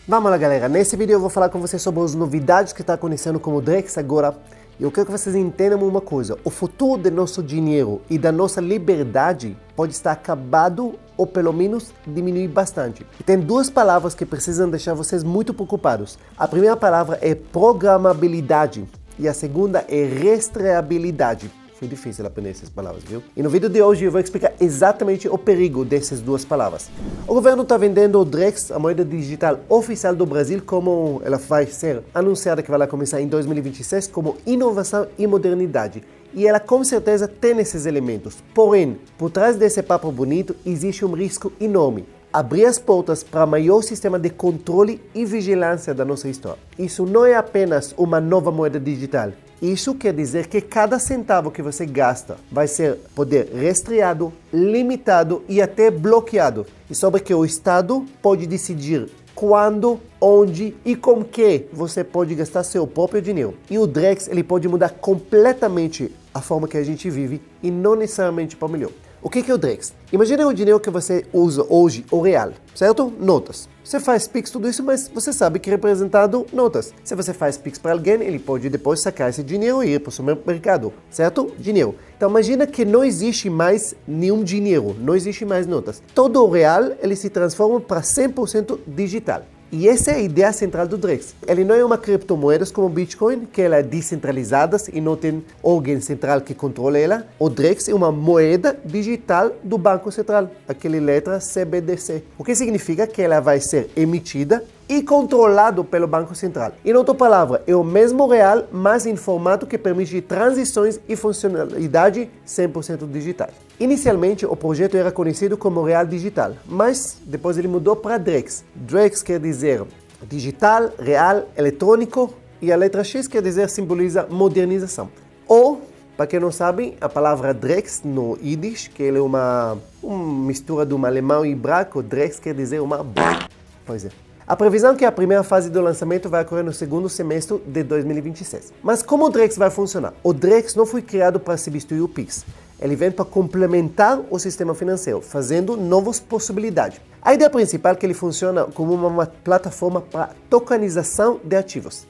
Vamos lá, galera, nesse vídeo eu vou falar com vocês sobre as novidades que está acontecendo com o Drex agora. E eu quero que vocês entendam uma coisa: o futuro do nosso dinheiro e da nossa liberdade pode estar acabado ou pelo menos diminuir bastante. E tem duas palavras que precisam deixar vocês muito preocupados. A primeira palavra é programabilidade e a segunda é rastreabilidade. Foi difícil aprender essas palavras, viu? E no vídeo de hoje eu vou explicar exatamente o perigo dessas duas palavras. O governo está vendendo o Drex, a moeda digital oficial do Brasil, como ela vai ser anunciada que vai começar em 2026, como inovação e modernidade. E ela com certeza tem esses elementos. Porém, por trás desse papo bonito existe um risco enorme: abrir as portas para o maior sistema de controle e vigilância da nossa história. Isso não é apenas uma nova moeda digital. Isso quer dizer que cada centavo que você gasta vai poder rastreado, limitado e até bloqueado. E sobre que o Estado pode decidir quando, onde e com que você pode gastar seu próprio dinheiro. E o Drex ele pode mudar completamente a forma que a gente vive e não necessariamente para melhor. O que é o Drex? Imagina o dinheiro que você usa hoje, o real, certo? Notas. Você faz Pix tudo isso, mas você sabe que é representado notas. Se você faz Pix para alguém, ele pode depois sacar esse dinheiro e ir para o supermercado, certo? Dinheiro. Então imagina que não existe mais nenhum dinheiro, não existe mais notas. Todo o real ele se transforma para 100% digital. E essa é a ideia central do Drex. Ele não é uma criptomoeda como o Bitcoin, que ela é descentralizada e não tem órgão central que controla ela. O Drex é uma moeda digital do Banco Central, aquela letra CBDC. O que significa que ela vai ser emitida e controlado pelo Banco Central. Em outra palavra, é o mesmo real, mas em formato que permite transições e funcionalidade 100% digital. Inicialmente, o projeto era conhecido como Real Digital, mas depois ele mudou para Drex. Drex quer dizer digital, real, eletrônico, e a letra X quer dizer simboliza modernização. Ou, para quem não sabe, a palavra Drex no Yiddish, que ele é uma mistura de um alemão e hebraico, Drex quer dizer uma... Pois é. A previsão é que a primeira fase do lançamento vai ocorrer no segundo semestre de 2026. Mas como o Drex vai funcionar? O Drex não foi criado para substituir o Pix. Ele vem para complementar o sistema financeiro, fazendo novas possibilidades. A ideia principal é que ele funciona como uma plataforma para tokenização de ativos.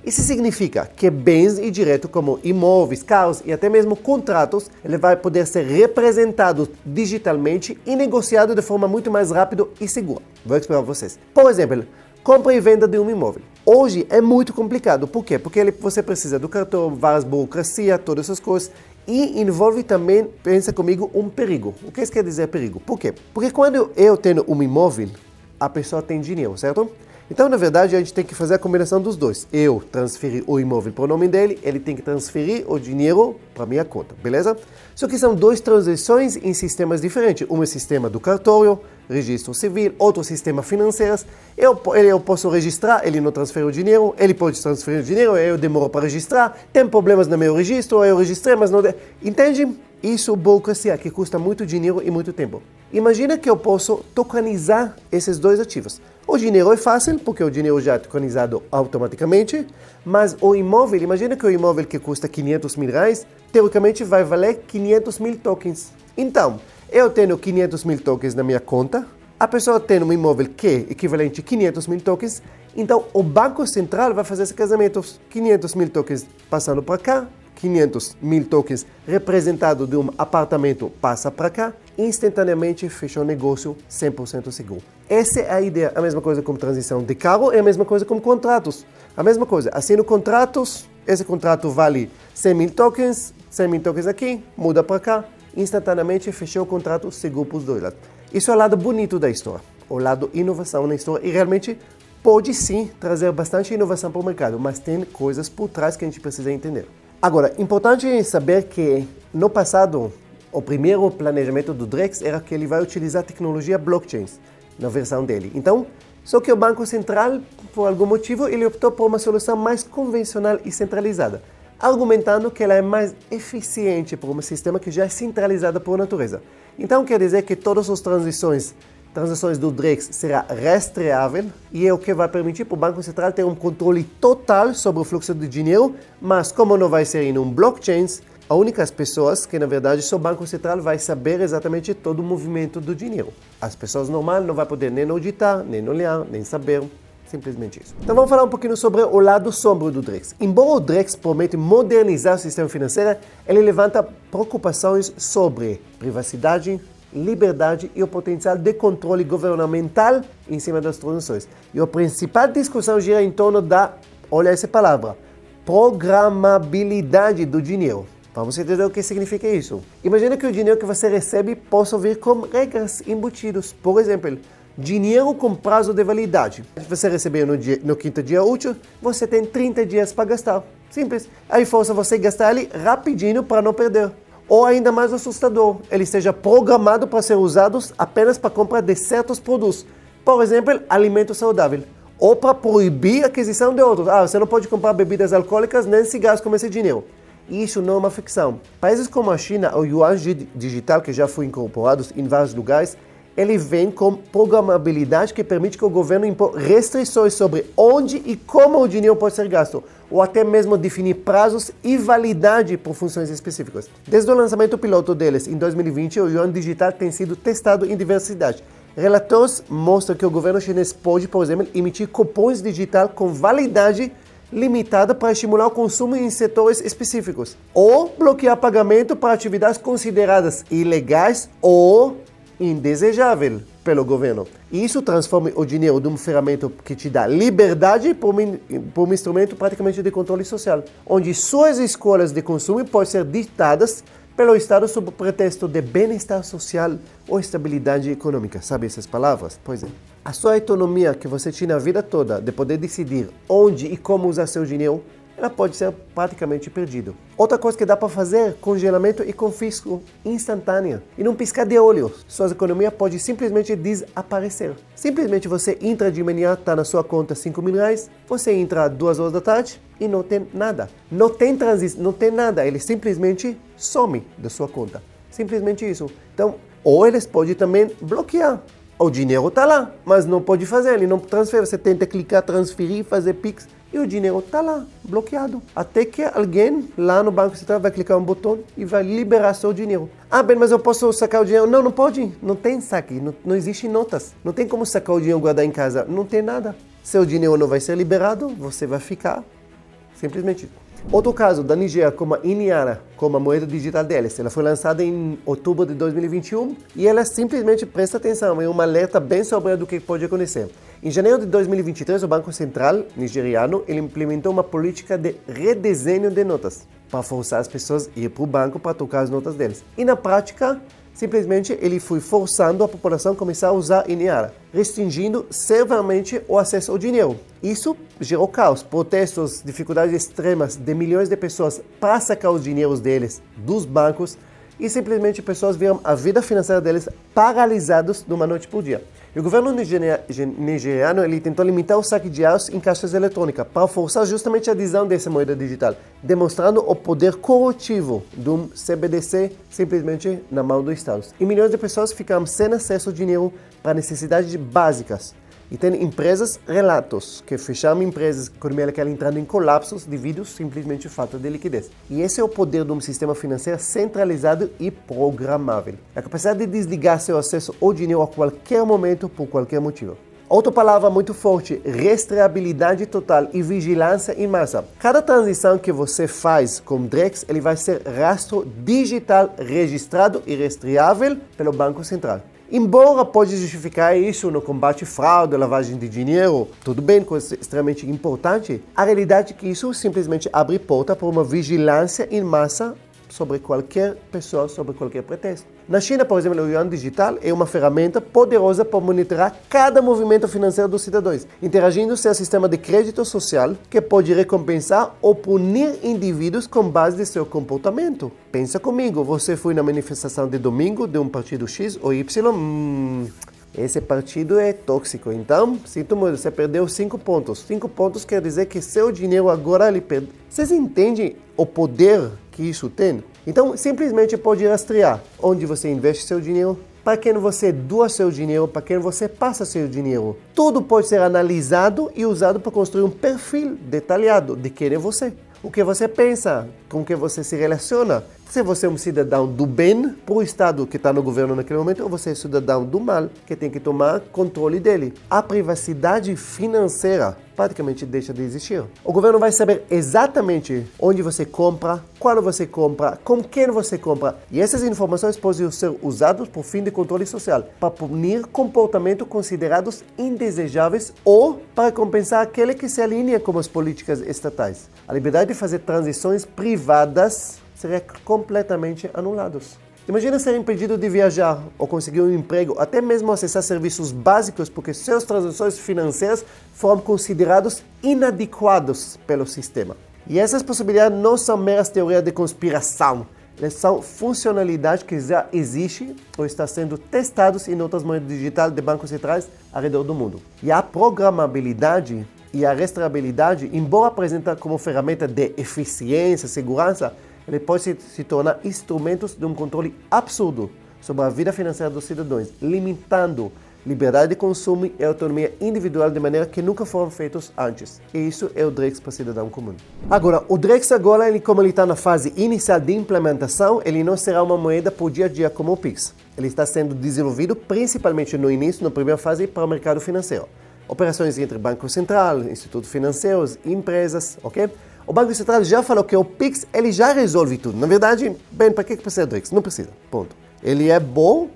Isso significa que bens e direitos como imóveis, carros e até mesmo contratos, ele vai poder ser representado digitalmente e negociado de forma muito mais rápida e segura. Vou explicar para vocês. Por exemplo, compra e venda de um imóvel. Hoje é muito complicado. Por quê? Porque você precisa do cartão, várias burocracia, todas essas coisas. E envolve também, pensa comigo, um perigo. O que isso quer dizer perigo? Por quê? Porque quando eu tenho um imóvel, a pessoa tem dinheiro, certo? Então, na verdade, a gente tem que fazer a combinação dos dois. Eu transferir o imóvel para o nome dele, ele tem que transferir o dinheiro para a minha conta, beleza? Só que são duas transações em sistemas diferentes. Um é o sistema do cartório, registro civil, outro sistema financeiro. Eu posso registrar, ele não transfere o dinheiro, ele pode transferir o dinheiro, eu demoro para registrar, tem problemas no meu registro, eu registrei, mas não... Entende? Isso é burocracia que custa muito dinheiro e muito tempo. Imagina que eu posso tokenizar esses dois ativos. O dinheiro é fácil, porque o dinheiro já é tokenizado automaticamente, mas o imóvel, imagina que o imóvel que custa 500 mil reais, teoricamente vai valer 500 mil tokens. Então, eu tenho 500 mil tokens na minha conta, a pessoa tem um imóvel que é equivalente a 500 mil tokens, então o Banco Central vai fazer esse casamento, 500 mil tokens passando para cá, 500 mil tokens representado de um apartamento passa para cá, instantaneamente fechou o negócio 100% seguro. Essa é a ideia. A mesma coisa com transição de carro, é a mesma coisa com contratos. A mesma coisa, assino contratos, esse contrato vale 100 mil tokens, 100 mil tokens aqui, muda para cá, instantaneamente fechou o contrato seguro para os dois lados. Isso é o lado bonito da história, o lado inovação na história, e realmente pode sim trazer bastante inovação para o mercado, mas tem coisas por trás que a gente precisa entender. Agora, importante saber que no passado, o primeiro planejamento do Drex era que ele vai utilizar a tecnologia blockchain na versão dele. Então, só que o Banco Central, por algum motivo, ele optou por uma solução mais convencional e centralizada, argumentando que ela é mais eficiente por um sistema que já é centralizado por natureza. Então, quer dizer que todas as transações do Drex será rastreável e é o que vai permitir para o Banco Central ter um controle total sobre o fluxo de dinheiro, mas como não vai ser em um blockchain, as únicas pessoas que, na verdade, só o Banco Central vai saber exatamente todo o movimento do dinheiro. As pessoas normais não vão poder nem auditar, nem olhar, nem saber, Simplesmente isso. Então vamos falar um pouquinho sobre o lado sombrio do Drex. Embora o Drex promete modernizar o sistema financeiro, ele levanta preocupações sobre privacidade, liberdade e o potencial de controle governamental em cima das transações. E a principal discussão gira em torno da, olha essa palavra, programabilidade do dinheiro. Vamos entender o que significa isso. Imagina que o dinheiro que você recebe possa vir com regras embutidas. Por exemplo, dinheiro com prazo de validade. Se você receber no quinto dia útil, você tem 30 dias para gastar. Simples. Aí força você gastar ele rapidinho para não perder. Ou ainda mais assustador, ele esteja programado para ser usado apenas para compra de certos produtos. Por exemplo, alimento saudável. Ou para proibir a aquisição de outros. Você não pode comprar bebidas alcoólicas nem cigarros com esse dinheiro. Isso não é uma ficção. Países como a China, o yuan digital, que já foi incorporado em vários lugares, ele vem com programabilidade que permite que o governo impor restrições sobre onde e como o dinheiro pode ser gasto, ou até mesmo definir prazos e validade por funções específicas. Desde o lançamento piloto deles em 2020, o yuan digital tem sido testado em diversidade. Relatórios mostram que o governo chinês pode, por exemplo, emitir cupons digitais com validade limitada para estimular o consumo em setores específicos, ou bloquear pagamento para atividades consideradas ilegais ou indesejável pelo governo. E isso transforma o dinheiro de uma ferramenta que te dá liberdade por um instrumento praticamente de controle social, onde suas escolhas de consumo podem ser ditadas pelo Estado sob o pretexto de bem-estar social ou estabilidade econômica. Sabe essas palavras? Pois é. A sua autonomia que você tinha a vida toda de poder decidir onde e como usar seu dinheiro, ela pode ser praticamente perdida. Outra coisa que dá para fazer é congelamento e confisco instantâneo. E num piscar de olhos, sua economia pode simplesmente desaparecer. Simplesmente você entra de manhã, está na sua conta R$5.000, você entra 2 horas da tarde e não tem nada. Não tem transição, não tem nada, ele simplesmente some da sua conta. Simplesmente isso. Então, ou eles podem também bloquear. O dinheiro está lá, mas não pode fazer, ele não transfere. Você tenta clicar, transferir, fazer Pix, e o dinheiro está lá, bloqueado. Até que alguém lá no Banco Central vai clicar um botão e vai liberar seu dinheiro. Bem, mas eu posso sacar o dinheiro? Não, não pode. Não tem saque, não existe notas. Não tem como sacar o dinheiro e guardar em casa. Não tem nada. Seu dinheiro não vai ser liberado, você vai ficar simplesmente. Outro caso da Nigéria, como a Iniara, como a moeda digital deles. Ela foi lançada em outubro de 2021 e ela simplesmente, presta atenção, é um alerta bem sobre do que pode acontecer. Em janeiro de 2023, o Banco Central nigeriano ele implementou uma política de redesenho de notas para forçar as pessoas a ir para o banco para trocar as notas deles. E na prática, simplesmente ele foi forçando a população a começar a usar Iniara, restringindo severamente o acesso ao dinheiro. Isso gerou caos, protestos, dificuldades extremas de milhões de pessoas para sacar os dinheiros deles dos bancos e simplesmente pessoas viram a vida financeira deles paralisados de uma noite por dia. E o governo nigeriano ele tentou limitar o saque de dinheiros em caixas eletrônicas para forçar justamente a adesão dessa moeda digital, demonstrando o poder corrosivo de um CBDC simplesmente na mão do Estado. E milhões de pessoas ficaram sem acesso ao dinheiro para necessidades básicas. E tem empresas, relatos, que fecharam empresas, a economia entrando em colapsos devido simplesmente à falta de liquidez. E esse é o poder de um sistema financeiro centralizado e programável. A capacidade de desligar seu acesso ao dinheiro a qualquer momento, por qualquer motivo. Outra palavra muito forte, rastreabilidade total e vigilância em massa. Cada transição que você faz com Drex, ele vai ser rastro digital registrado e rastreável pelo Banco Central. Embora pode justificar isso no combate à fraude, lavagem de dinheiro, tudo bem, coisa extremamente importante, a realidade é que isso simplesmente abre porta para uma vigilância em massa sobre qualquer pessoa, sobre qualquer pretexto. Na China, por exemplo, o yuan digital é uma ferramenta poderosa para monitorar cada movimento financeiro dos cidadãos, interagindo com o sistema de crédito social que pode recompensar ou punir indivíduos com base em seu comportamento. Pensa comigo, você foi na manifestação de domingo de um partido X ou Y, esse partido é tóxico, então, sinto muito, você perdeu 5 pontos. 5 pontos quer dizer que seu dinheiro agora ele perde. Vocês entendem o poder que isso tem? Então, simplesmente pode rastrear onde você investe seu dinheiro, para quem você doa seu dinheiro, para quem você passa seu dinheiro. Tudo pode ser analisado e usado para construir um perfil detalhado de quem é você. O que você pensa, com que você se relaciona, Se você é um cidadão do bem para o Estado que está no governo naquele momento, ou você é cidadão do mal, que tem que tomar controle dele. A privacidade financeira praticamente deixa de existir. O governo vai saber exatamente onde você compra, quando você compra, com quem você compra. E essas informações podem ser usadas por fim de controle social, para punir comportamentos considerados indesejáveis ou para compensar aquele que se alinha com as políticas estatais. A liberdade de fazer transições privadas seria completamente anulados. Imagina ser impedido de viajar ou conseguir um emprego, até mesmo acessar serviços básicos, porque suas transações financeiras foram considerados inadequados pelo sistema. E essas possibilidades não são meras teorias de conspiração, elas são funcionalidades que já existem ou estão sendo testadas em outras moedas digitais de bancos centrais ao redor do mundo. E a programabilidade e a rastreabilidade, embora apresentada como ferramenta de eficiência, segurança, ele pode se tornar instrumentos de um controle absurdo sobre a vida financeira dos cidadãos, limitando liberdade de consumo e autonomia individual de maneira que nunca foram feitos antes. E isso é o Drex para cidadão comum. Agora, o Drex agora, como ele está na fase inicial de implementação, ele não será uma moeda por dia a dia como o Pix. Ele está sendo desenvolvido principalmente no início, na primeira fase, para o mercado financeiro. Operações entre Banco Central, institutos financeiros, empresas, ok? O Banco Central já falou que o Pix, ele já resolve tudo. Na verdade, bem, para que precisa do Drex? Não precisa, ponto. Ele é bom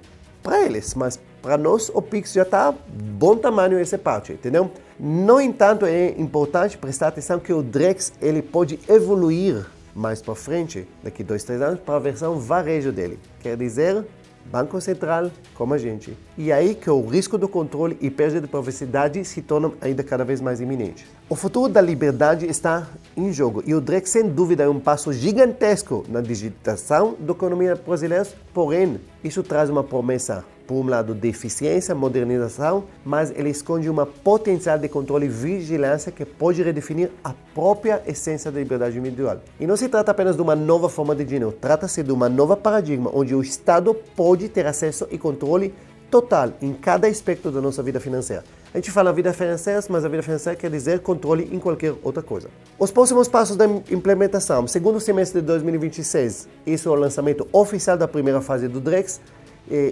para eles, mas para nós o Pix já está bom tamanho essa parte, entendeu? No entanto, é importante prestar atenção que o Drex, ele pode evoluir mais para frente, daqui 2, 3 anos, para a versão varejo dele. Quer dizer, Banco Central como a gente. E aí que o risco do controle e perda de privacidade se tornam ainda cada vez mais iminentes. O futuro da liberdade está em jogo e o Drex, sem dúvida, é um passo gigantesco na digitação da economia brasileira, porém, isso traz uma promessa, por um lado, de eficiência, modernização, mas ele esconde uma potencial de controle e vigilância que pode redefinir a própria essência da liberdade individual. E não se trata apenas de uma nova forma de dinheiro, trata-se de uma nova paradigma onde o Estado pode ter acesso e controle total em cada aspecto da nossa vida financeira. A gente fala vida financeira, mas a vida financeira quer dizer controle em qualquer outra coisa. Os próximos passos da implementação, segundo semestre de 2026, isso é o lançamento oficial da primeira fase do Drex.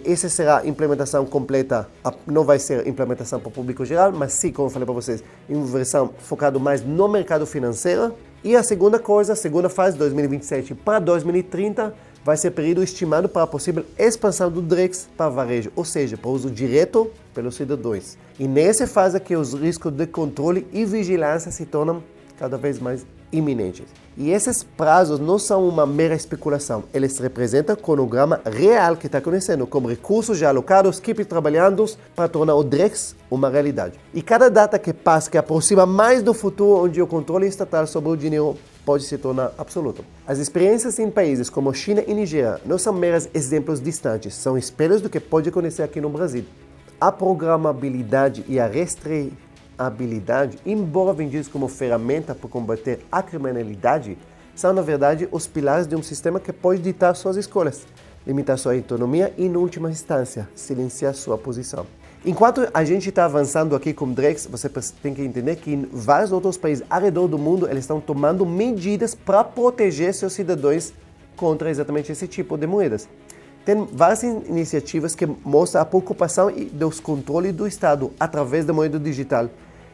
Essa será a implementação completa, não vai ser implementação para o público geral, mas sim, como eu falei para vocês, em uma versão focada mais no mercado financeiro. E a segunda coisa, a segunda fase, 2027 para 2030, vai ser período estimado para a possível expansão do Drex para varejo, ou seja, para uso direto pelos cidadãos. E nessa fase que os riscos de controle e vigilância se tornam cada vez mais iminentes. E esses prazos não são uma mera especulação, eles representam o cronograma real que está acontecendo, com recursos já alocados, equipes trabalhando para tornar o Drex uma realidade. E cada data que passa, que aproxima mais do futuro, onde o controle estatal sobre o dinheiro pode se tornar absoluto. As experiências em países como China e Nigéria não são meros exemplos distantes, são espelhos do que pode acontecer aqui no Brasil. A programabilidade e a rastreabilidade, embora vendidos como ferramenta para combater a criminalidade, são, na verdade, os pilares de um sistema que pode ditar suas escolhas, limitar sua autonomia e, em última instância, silenciar sua posição. Enquanto a gente está avançando aqui com o Drex, você tem que entender que em vários outros países ao redor do mundo, eles estão tomando medidas para proteger seus cidadãos contra exatamente esse tipo de moedas. Tem várias iniciativas que mostram a preocupação dos controles do Estado através da moeda digital.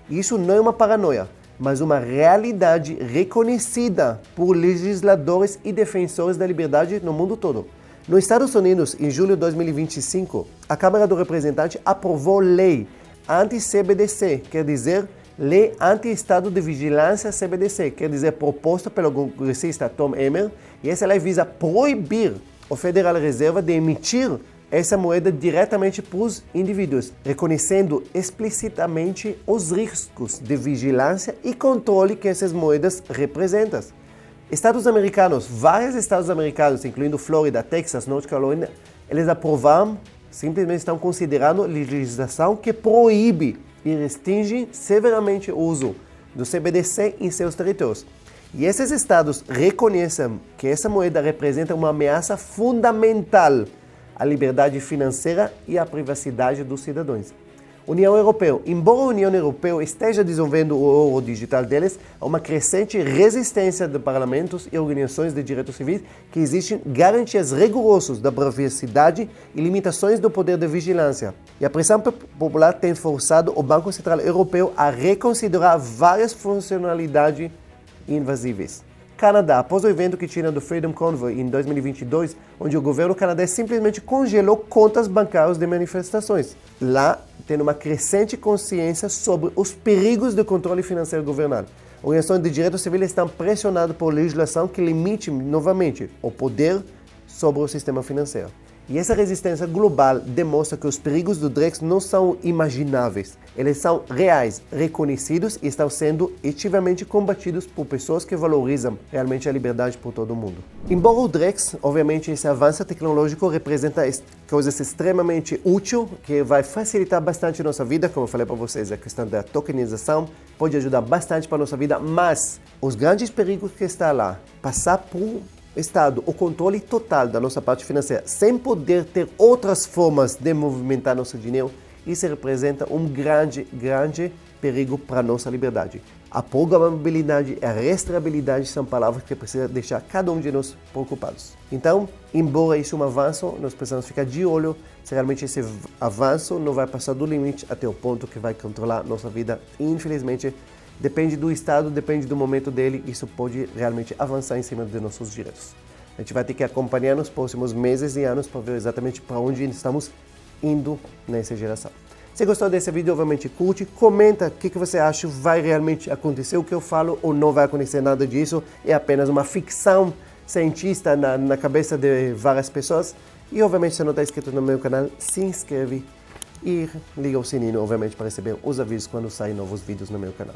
E isso não é uma paranoia, mas uma realidade reconhecida por legisladores e defensores da liberdade no mundo todo. Nos Estados Unidos, em julho de 2025, a Câmara do Representante aprovou lei anti-CBDC, quer dizer, lei anti-estado de vigilância CBDC, quer dizer, proposta pelo congressista Tom Emmer, e essa lei visa proibir o Federal Reserva de emitir essa moeda diretamente para os indivíduos, reconhecendo explicitamente os riscos de vigilância e controle que essas moedas representam. Estados americanos, vários estados americanos, incluindo Flórida, Texas, North Carolina, eles aprovaram, simplesmente estão considerando legislação que proíbe e restringe severamente o uso do CBDC em seus territórios. E esses estados reconhecem que essa moeda representa uma ameaça fundamental à liberdade financeira e à privacidade dos cidadãos. União Europeia. Embora a União Europeia esteja desenvolvendo o ouro digital deles, há uma crescente resistência de parlamentos e organizações de direitos civis que exigem garantias rigorosas da privacidade e limitações do poder de vigilância. E a pressão popular tem forçado o Banco Central Europeu a reconsiderar várias funcionalidades invasíveis. Canadá, após o evento que tinha do Freedom Convoy em 2022, onde o governo canadense simplesmente congelou contas bancárias de manifestações. Lá, tem uma crescente consciência sobre os perigos do controle financeiro governal. Organizações de direitos civis estão pressionadas por legislação que limite, novamente, o poder sobre o sistema financeiro. E essa resistência global demonstra que os perigos do Brexit não são imagináveis. Eles são reais, reconhecidos e estão sendo ativamente combatidos por pessoas que valorizam realmente a liberdade por todo o mundo. Embora o Brexit, obviamente, esse avanço tecnológico representa coisas extremamente úteis, que vai facilitar bastante a nossa vida, como eu falei para vocês, a questão da tokenização pode ajudar bastante para a nossa vida, mas os grandes perigos que estão lá, passar por Estado, o controle total da nossa parte financeira, sem poder ter outras formas de movimentar nosso dinheiro, isso representa um grande perigo para a nossa liberdade. A programabilidade e a rastreabilidade são palavras que precisam deixar cada um de nós preocupados. Então, embora isso é um avanço, nós precisamos ficar de olho se realmente esse avanço não vai passar do limite até o ponto que vai controlar nossa vida. Infelizmente, depende do Estado, depende do momento dele, isso pode realmente avançar em cima de nossos direitos. A gente vai ter que acompanhar nos próximos meses e anos para ver exatamente para onde estamos indo nessa geração. Se gostou desse vídeo, obviamente curte, comenta o que você acha, vai realmente acontecer o que eu falo ou não vai acontecer nada disso, é apenas uma ficção cientista na cabeça de várias pessoas. E obviamente se não está inscrito no meu canal, se inscreve e liga o sininho, obviamente, para receber os avisos quando saem novos vídeos no meu canal.